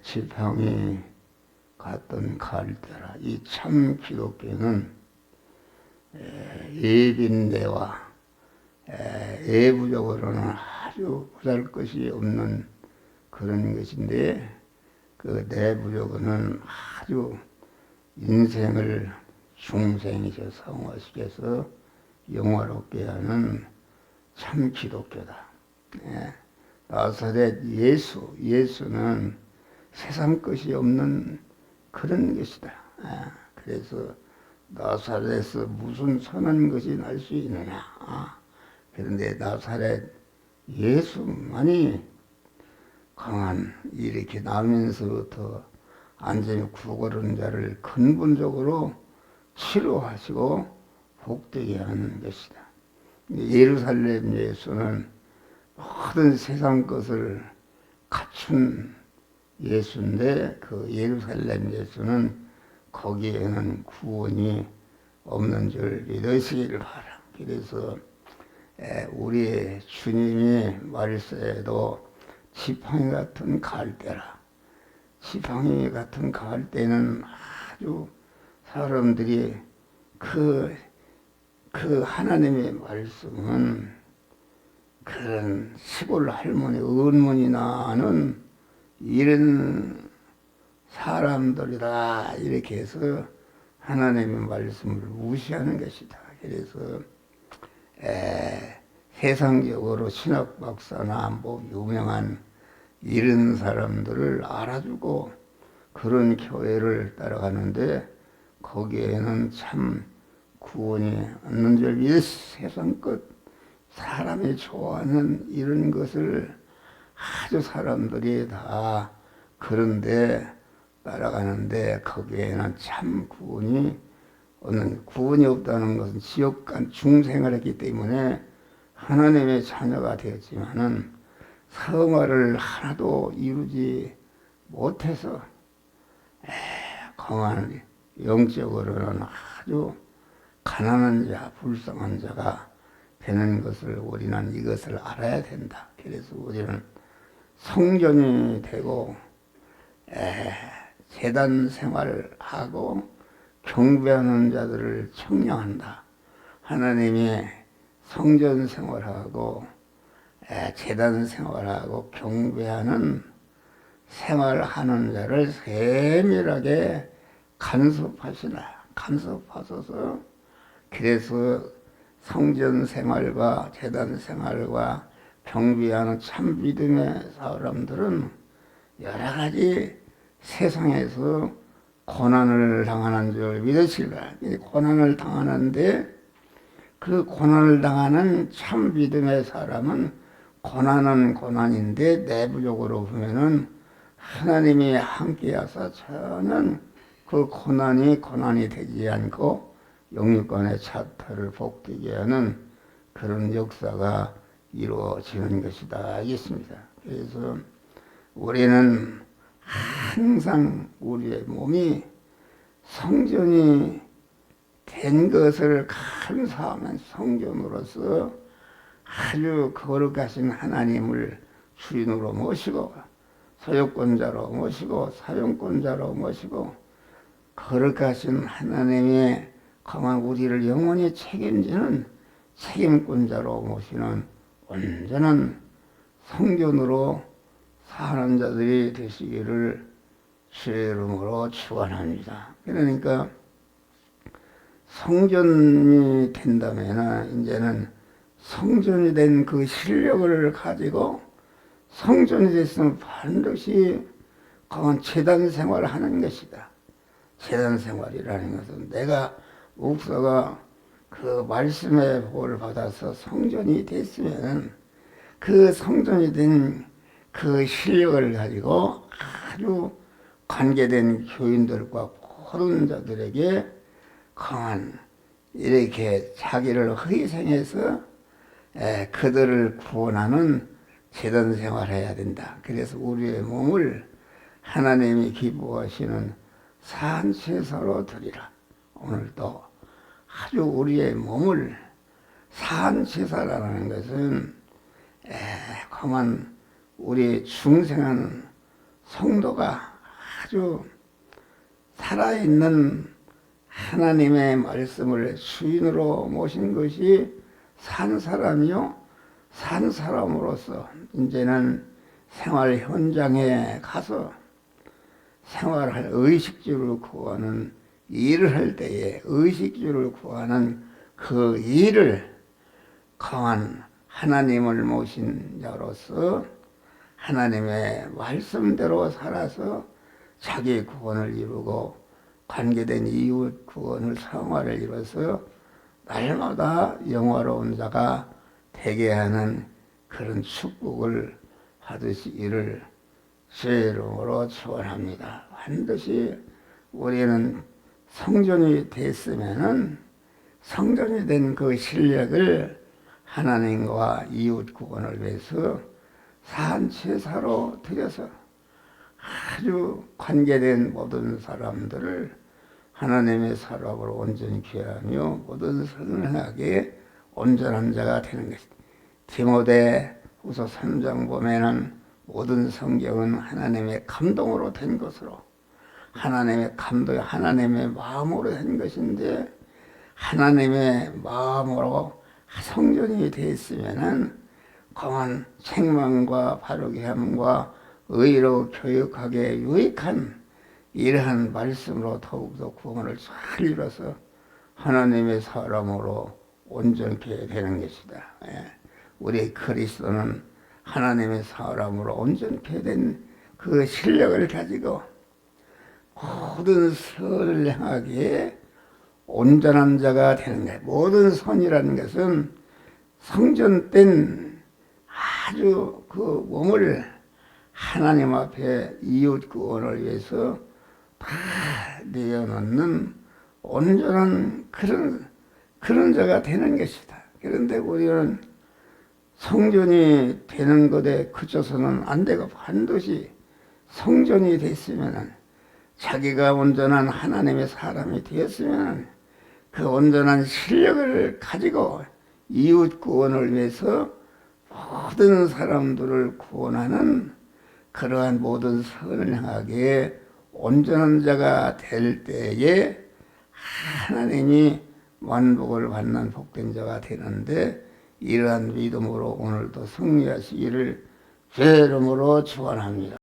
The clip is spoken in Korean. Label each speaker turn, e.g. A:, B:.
A: 지팡이 같던 갈대라. 이 참 기독교는 예빈내와 외부적으로는 아주 보잘것이 없는 그런 것인데, 그 내부적으로는 아주 인생을 중생이셔 성화시켜서 영화롭게 하는 참 기독교다. 나사렛 예수는 세상 것이 없는 그런 것이다. 그래서 나사렛에서 무슨 선한 것이 날 수 있느냐. 그런데 나사렛 예수만이 강한, 이렇게 나면서부터 완전히 구걸한 자를 근본적으로 치료하시고 복되게 하는 것이다. 예루살렘 예수는 모든 세상 것을 갖춘 예수인데, 그 예루살렘 예수는 거기에는 구원이 없는 줄 믿으시기를 바라. 그래서 우리 주님이 말씀에도 지팡이 같은 갈대라. 지팡이 같은 갈대는 아주 사람들이 그 하나님의 말씀은 그런 시골 할머니, 어머니 나는 이런 사람들이다, 이렇게 해서 하나님의 말씀을 무시하는 것이다. 그래서 세상적으로 신학 박사나 뭐 유명한 이런 사람들을 알아주고 그런 교회를 따라가는데, 거기에는 참 구원이 없는 줄 믿어 세상 것, 사람이 좋아하는 이런 것을 아주 사람들이 다 그런데 따라가는데, 거기에는 참 구원이 없다는 것은 지옥간 중생을 했기 때문에 하나님의 자녀가 되었지만은 성화를 하나도 이루지 못해서 강한, 영적으로는 아주 가난한 자, 불쌍한 자가 되는 것을 우리는 이것을 알아야 된다. 그래서 우리는 성전이 되고 제단 생활을 하고 경배하는 자들을 청량한다. 하나님이 성전 생활하고 제단 생활하고 경배하는 생활하는 자를 세밀하게 간섭하소서. 그래서 성전 생활과 제단 생활과 경배하는 참 믿음의 사람들은 여러 가지 세상에서 고난을 당하는 줄 믿으시라. 고난을 당하는데, 그 고난을 당하는 참 믿음의 사람은 고난은 고난인데 내부적으로 보면은 하나님이 함께하사 전혀 그 고난이 되지 않고 영육간의 차탈을 복되게 하는 그런 역사가 이루어지는 것이다 하겠습니다. 그래서 우리는 항상 우리의 몸이 성전이 된 것을 감사하면 성전으로서 아주 거룩하신 하나님을 주인으로 모시고 소유권자로 모시고 사용권자로 모시고 거룩하신 하나님의 강한 우리를 영원히 책임지는 책임권자로 모시는 온전한 성전으로 사는 자들이 되시기를 주의 이름으로 축원합니다. 그러니까 성전이 된다면 이제는 성전이 된 그 실력을 가지고 성전이 됐으면 반드시 강한 제단 생활을 하는 것이다. 제단 생활이라는 것은 내가 목사가 그 말씀의 복을 받아서 성전이 됐으면 그 성전이 된 그 실력을 가지고 아주 관계된 교인들과 모든 자들에게 강한 이렇게 자기를 희생해서 그들을 구원하는 제단 생활을 해야 된다. 그래서 우리의 몸을 하나님이 기뻐하시는 산제사로 드리라. 오늘도 아주 우리의 몸을 산제사라는 것은 강한 우리 중생한 성도가 아주 살아있는 하나님의 말씀을 주인으로 모신 것이 산 사람이요. 산 사람으로서 이제는 생활 현장에 가서 생활할 의식주를 구하는 일을 할 때에 의식주를 구하는 그 일을 강한 하나님을 모신 자로서 하나님의 말씀대로 살아서 자기 구원을 이루고 관계된 이웃 구원을 성화를 이뤄서 날마다 영화로운 자가 되게 하는 그런 축복을 받으시기를 주의 이름으로 축원합니다. 반드시 우리는 성전이 됐으면은 성전이 된 그 실력을 하나님과 이웃 구원을 위해서 산제사로 드려서 아주 관계된 모든 사람들을 하나님의 사람으로 온전히 귀하며 모든 선하게 온전한 자가 되는 것이다. 디모데 후서 3장 보면은 모든 성경은 하나님의 감동으로 된 것으로 하나님의 감동, 하나님의 마음으로 된 것인데 하나님의 마음으로 성전이 되었으면은 강한 책망과 바르게 함과 의로 교육하게 유익한 이러한 말씀으로 더욱더 구원을 잘 이뤄서 하나님의 사람으로 온전케 되는 것이다. 우리 그리스도는 하나님의 사람으로 온전케 된 그 실력을 가지고 모든 선을 행하기에 온전한 자가 되는 거예요. 모든 선이라는 것은 성전된 아주 그 몸을 하나님 앞에 이웃 구원을 위해서 다 내어놓는 온전한 그런 자가 되는 것이다. 그런데 우리는 성전이 되는 것에 그쳐서는 안 되고 반드시 성전이 됐으면은 자기가 온전한 하나님의 사람이 되었으면 그 온전한 실력을 가지고 이웃 구원을 위해서 모든 사람들을 구원하는 그러한 모든 선을 행하기에 온전한 자가 될 때에 하나님이 만복을 받는 복된 자가 되는데 이러한 믿음으로 오늘도 승리하시기를 주의 이름으로 축원합니다.